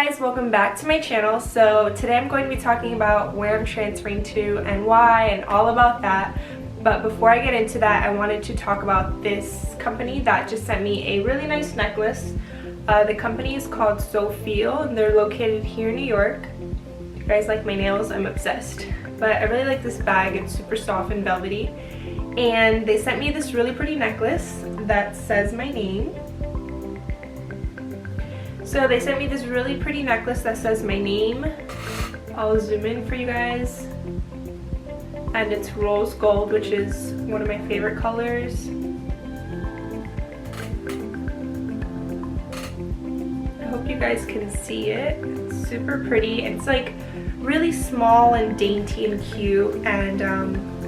guys, welcome back to my channel. So today I'm going to be talking about where I'm transferring to and why and all about that. But before I get into that, I wanted to talk about this company that just sent me a really nice necklace. The company is called Sophia and they're located here in New York. If you guys like my nails, I'm obsessed. But I really like this bag. It's super soft and velvety. And they sent me this really pretty necklace that says my name. So they sent me this really pretty necklace that says my name. I'll zoom in for you guys. And it's rose gold, which is one of my favorite colors. I hope you guys can see it. It's super pretty. It's like really small and dainty and cute, and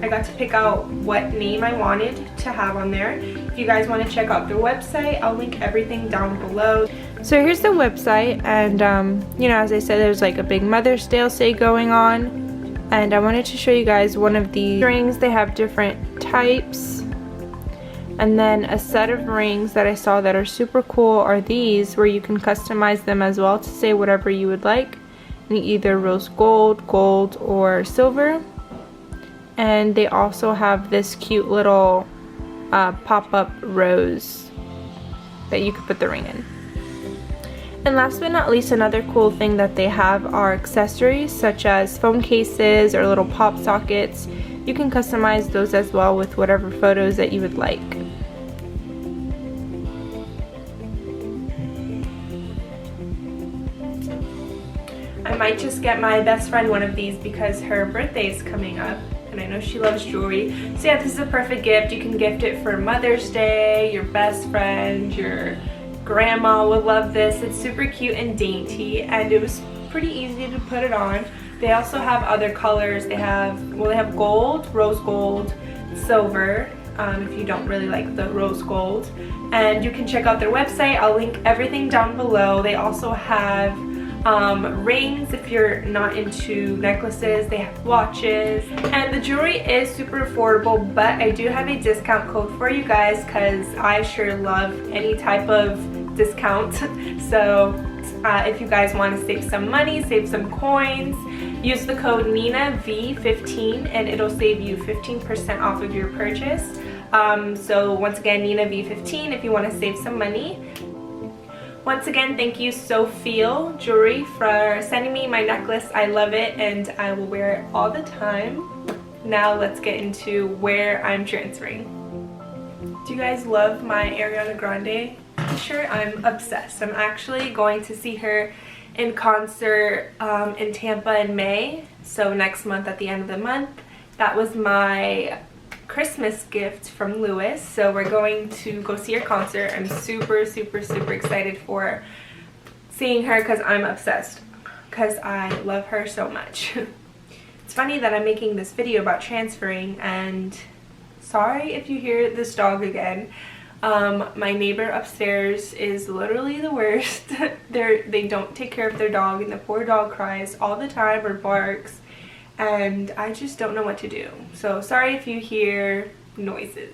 I got to pick out what name I wanted to have on there. If you guys want to check out their website, I'll link everything down below. So here's the website, and you know, as I said, there's like a big Mother's Day sale going on, and I wanted to show you guys one of the rings. They have different types, and then a set of rings that I saw that are super cool are these, where you can customize them as well to say whatever you would like, in either rose gold, gold, or silver. And they also have this cute little pop-up rose that you could put the ring in. And last but not least, another cool thing that they have are accessories such as phone cases or little pop sockets. You can customize those as well with whatever photos that you would like. I might just get my best friend one of these because her birthday is coming up and I know she loves jewelry. So yeah, this is a perfect gift. You can gift it for Mother's Day, your best friend, your grandma would love this. It's super cute and dainty, and it was pretty easy to put it on. They also have other colors. They have gold, rose gold, silver, if you don't really like the rose gold. And you can check out their website. I'll link everything down below. They also have rings if you're not into necklaces. They have watches, and the jewelry is super affordable, but I do have a discount code for you guys because I sure love any type of discount. So if you guys want to save some money, save some coins, use the code NinaV15 and it'll save you 15% off of your purchase. So once again, NinaV15 if you want to save some money. Once again, thank you Sophia Jewelry for sending me my necklace. I love it and I will wear it all the time. Now let's get into where I'm transferring. Do you guys love my Ariana Grande t-shirt? I'm obsessed. I'm actually going to see her in concert in Tampa in May, so next month at the end of the month. That was my Christmas gift from Lewis, so we're going to go see her concert. I'm super excited for seeing her because I'm obsessed, because I love her so much. It's funny that I'm making this video about transferring, and sorry if you hear this dog again. My neighbor upstairs is literally the worst. They don't take care of their dog, and the poor dog cries all the time or barks, and I just don't know what to do. So sorry if you hear noises.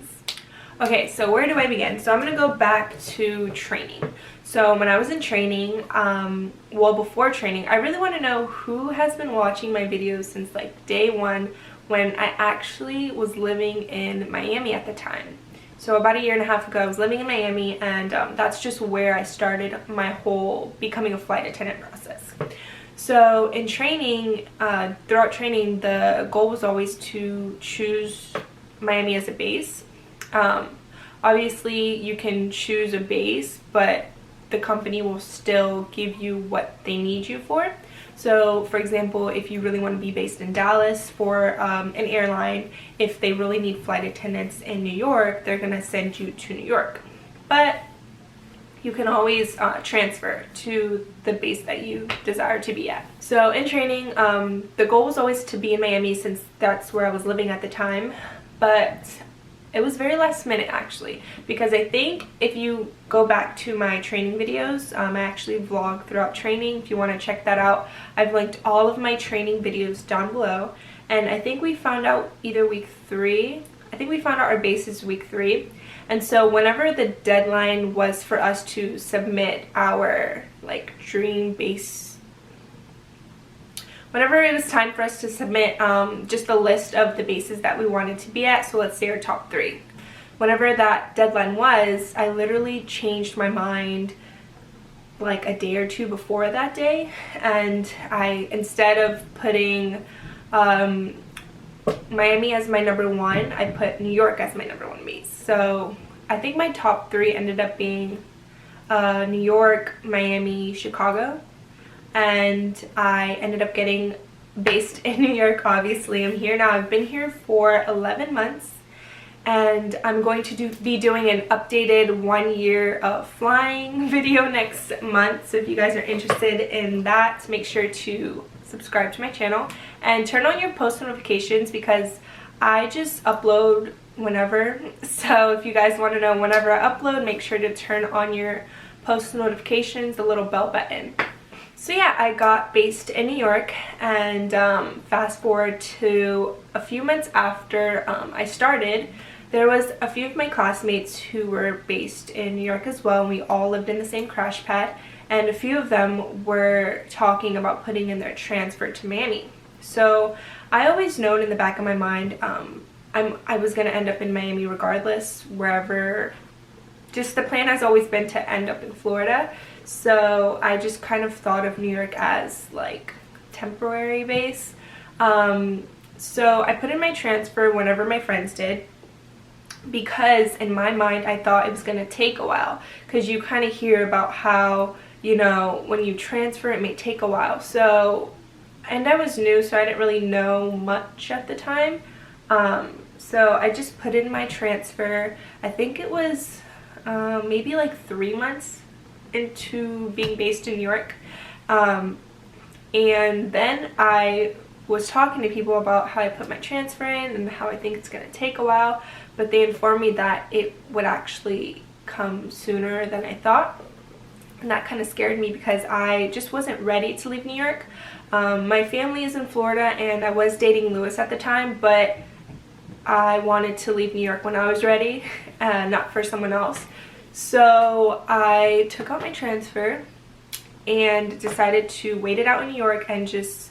Okay, so where do I begin? So I'm gonna go back to training. So when I was in training, well, before training, I really want to know who has been watching my videos since like day one, when I actually was living in Miami at the time. So about a year and a half ago, I was living in Miami, and that's just where I started my whole becoming a flight attendant process. So in training, throughout training, the goal was always to choose Miami as a base. Obviously, you can choose a base, but the company will still give you what they need you for. So for example, if you really want to be based in Dallas for an airline, if they really need flight attendants in New York, they're going to send you to New York. But you can always transfer to the base that you desire to be at. So in training, the goal was always to be in Miami since that's where I was living at the time. But it was very last minute actually, because I think if you go back to my training videos, I actually vlog throughout training. If you want to check that out, I've linked all of my training videos down below. And I think we found out either week 3. I think we found out our base is week 3. And so whenever the deadline was for us to submit our like dream base whenever it was time for us to submit just a list of the bases that we wanted to be at, so let's say our top 3. Whenever that deadline was, I literally changed my mind like a day or 2 before that day, and I, instead of putting Miami as my number 1, I put New York as my number 1 base. So I think my top 3 ended up being New York, Miami, Chicago, and I ended up getting based in New York. Obviously, I'm here now. I've been here for 11 months, and I'm going to be doing an updated 1 year of flying video next month. So if you guys are interested in that, make sure to subscribe to my channel and turn on your post notifications, because I just upload whenever. So if you guys want to know whenever I upload, make sure to turn on your post notifications, the little bell button. So yeah, I got based in New York, and fast forward to a few months after I started, there was a few of my classmates who were based in New York as well, and we all lived in the same crash pad, and a few of them were talking about putting in their transfer to Miami. So I always known in the back of my mind I was going to end up in Miami regardless, wherever. Just the plan has always been to end up in Florida, so I just kind of thought of New York as like temporary base. So I put in my transfer whenever my friends did, because in my mind I thought it was going to take a while, because you kind of hear about how, you know, when you transfer it may take a while. So, and I was new, so I didn't really know much at the time. So I just put in my transfer. I think it was maybe like 3 months into being based in New York. And then I was talking to people about how I put my transfer in and how I think it's going to take a while, but they informed me that it would actually come sooner than I thought. And that kind of scared me, because I just wasn't ready to leave New York. My family is in Florida, and I was dating Lewis at the time, but I wanted to leave New York when I was ready, not for someone else. So I took out my transfer and decided to wait it out in New York and just,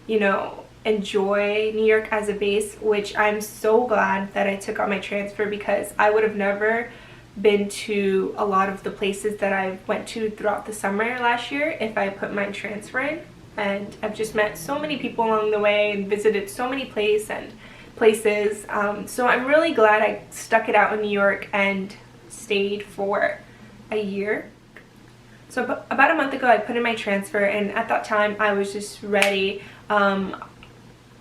you know, enjoy New York as a base, which I'm so glad that I took out my transfer, because I would have never been to a lot of the places that I went to throughout the summer last year if I put my transfer in. And I've just met so many people along the way and visited so many places. So I'm really glad I stuck it out in New York and stayed for a year. So about a month ago I put in my transfer, and at that time I was just ready.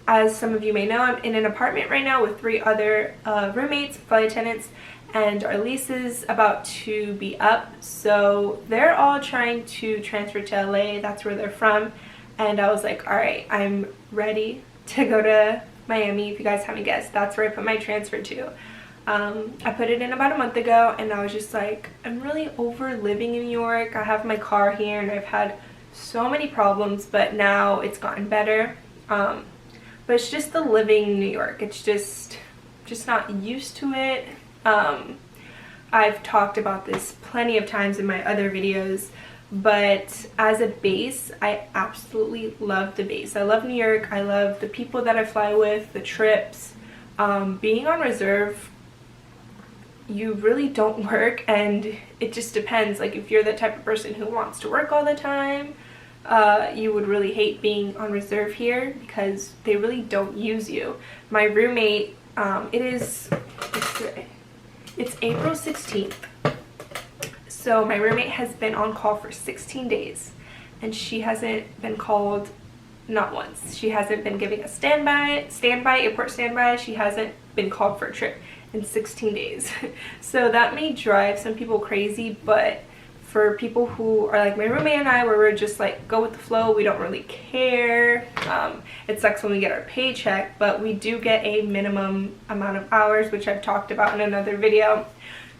As some of you may know, I'm in an apartment right now with 3 other roommates, flight attendants, and our lease is about to be up. So they're all trying to transfer to LA. That's where they're from. And I was like, all right, I'm ready to go to Miami. If you guys haven't guessed, that's where I put my transfer to. I put it in about a month ago, and I was just like, I'm really over living in New York. I have my car here, and I've had so many problems, but now it's gotten better. But it's just the living in New York. It's just not used to it. I've talked about this plenty of times in my other videos, but as a base, I absolutely love the base. I love New York. I love the people that I fly with, the trips. Being on reserve, you really don't work, and it just depends. Like, if you're the type of person who wants to work all the time, you would really hate being on reserve here, because they really don't use you. My roommate, it's April 16th. So my roommate has been on call for 16 days, and she hasn't been called not once. She hasn't been giving a airport standby. She hasn't been called for a trip in 16 days. So that may drive some people crazy, but for people who are like my roommate and I, where we're just like go with the flow, we don't really care. It sucks when we get our paycheck, but we do get a minimum amount of hours, which I've talked about in another video.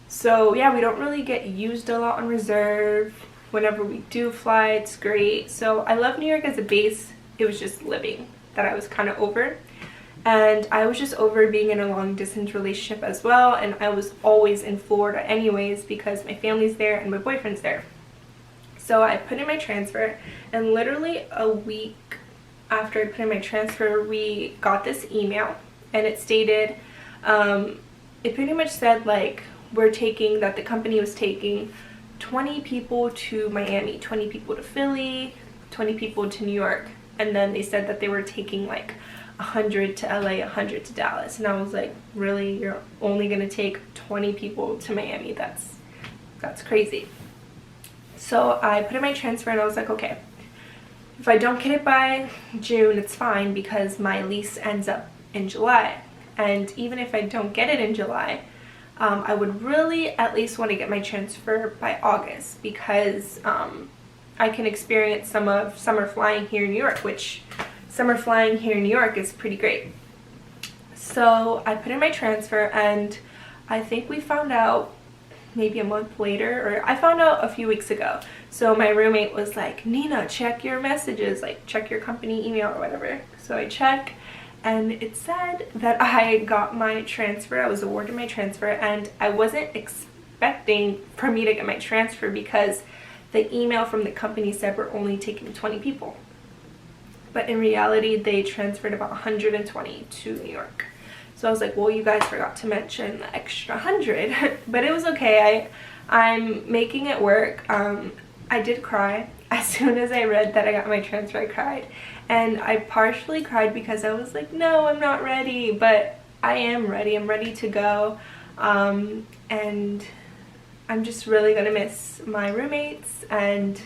So yeah, we don't really get used a lot on reserve. Whenever we do fly, it's great. So I love New York as a base. It was just living that I was kind of over. And I was just over being in a long distance relationship as well, and I was always in Florida anyways because my family's there and my boyfriend's there. So I put in my transfer, and literally a week after I put in my transfer, we got this email, and it stated, it pretty much said like that the company was taking 20 people to Miami, 20 people to Philly, 20 people to New York, and then they said that they were taking like 100 to LA, 100 to Dallas. And I was like, really? You're only gonna take 20 people to Miami? That's crazy. So I put in my transfer, and I was like, okay, if I don't get it by June, it's fine, because my lease ends up in July. And even if I don't get it in July, I would really at least want to get my transfer by August, because I can experience some of summer flying here in New York, which summer flying here in New York is pretty great. So I put in my transfer, and I think we found out maybe a month later, or I found out a few weeks ago. So my roommate was like, Nina, check your messages, like check your company email or whatever. So I check, and it said that I got my transfer. I was awarded my transfer, and I wasn't expecting for me to get my transfer, because the email from the company said we're only taking 20 people. But in reality, they transferred about 120 to New York. So I was like, well, you guys forgot to mention the extra 100. But it was okay. I'm making it work. I did cry. As soon as I read that I got my transfer, I cried. And I partially cried because I was like, no, I'm not ready. But I am ready. I'm ready to go. And I'm just really going to miss my roommates and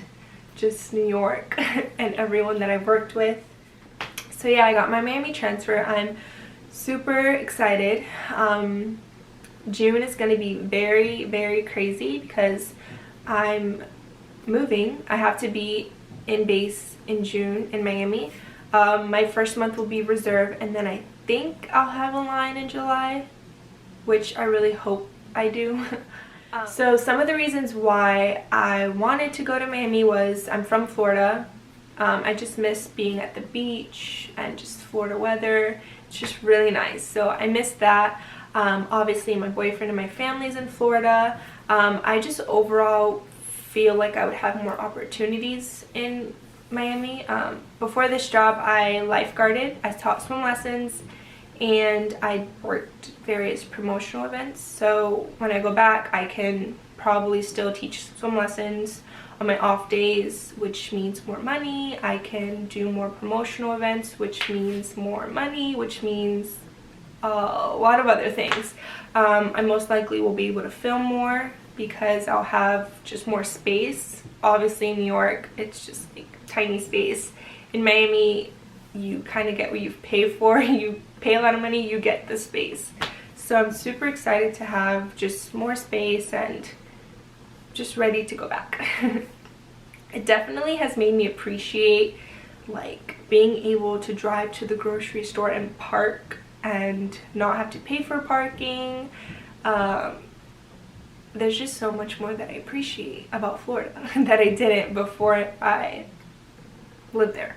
just New York and everyone that I've worked with. So yeah, I got my Miami transfer. I'm super excited. June is going to be very, very crazy because I'm moving. I have to be in base in June in Miami. My first month will be reserve, and then I think I'll have a line in July, which I really hope I do. So some of the reasons why I wanted to go to Miami was I'm from Florida. I just miss being at the beach and just Florida weather. It's just really nice. So I miss that. Obviously my boyfriend and my family's in Florida. I just overall feel like I would have more opportunities in Miami. Before this job, I lifeguarded, I taught swim lessons, and I worked various promotional events. So when I go back, I can probably still teach swim lessons on my off days, which means more money. I can do more promotional events, which means more money, which means a lot of other things. I most likely will be able to film more because I'll have just more space. Obviously in New York, it's just like tiny space. In Miami, you kind of get what you pay for. You pay a lot of money, you get the space. So I'm super excited to have just more space and just ready to go back. It definitely has made me appreciate like being able to drive to the grocery store and park and not have to pay for parking. There's just so much more that I appreciate about Florida that I didn't before I lived there.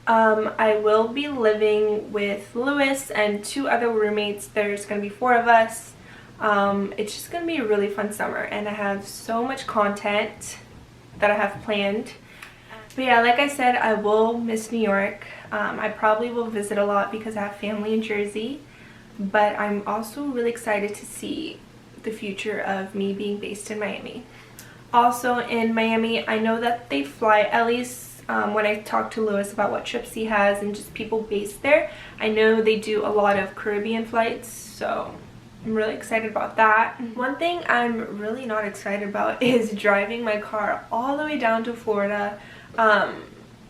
I will be living with Lewis and 2 other roommates. There's going to be 4 of us. It's just going to be a really fun summer, and I have so much content that I have planned. But yeah, like I said, I will miss New York. I probably will visit a lot because I have family in Jersey, but I'm also really excited to see the future of me being based in Miami. Also in Miami, I know that they fly, at least when I talked to Lewis about what trips he has and just people based there, I know they do a lot of Caribbean flights, so I'm really excited about that. One thing I'm really not excited about is driving my car all the way down to Florida.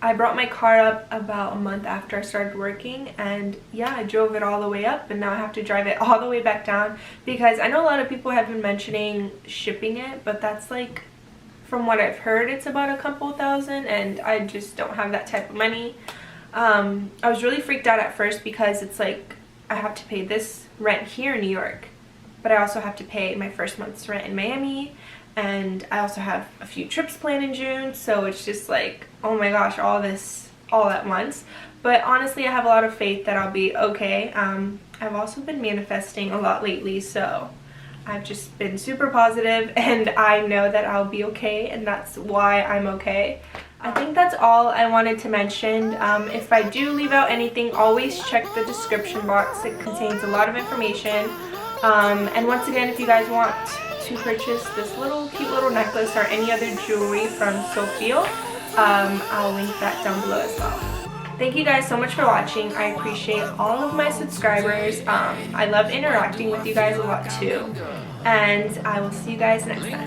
I brought my car up about a month after I started working, and yeah, I drove it all the way up, and now I have to drive it all the way back down because I know a lot of people have been mentioning shipping it, but that's like, from what I've heard, it's about a couple thousand, and I just don't have that type of money. I was really freaked out at first because it's like I have to pay this rent here in New York, but I also have to pay my first month's rent in Miami, and I also have a few trips planned in June, so it's just like, oh my gosh, all this all at once. But honestly, I have a lot of faith that I'll be okay. I've also been manifesting a lot lately, so I've just been super positive, and I know that I'll be okay, and that's why I'm okay. I think that's all I wanted to mention. If I do leave out anything, always check the description box. It contains a lot of information. And once again, if you guys want to purchase this cute little necklace or any other jewelry from Sophia, I'll link that down below as well. Thank you guys so much for watching. I appreciate all of my subscribers. I love interacting with you guys a lot too. And I will see you guys next time.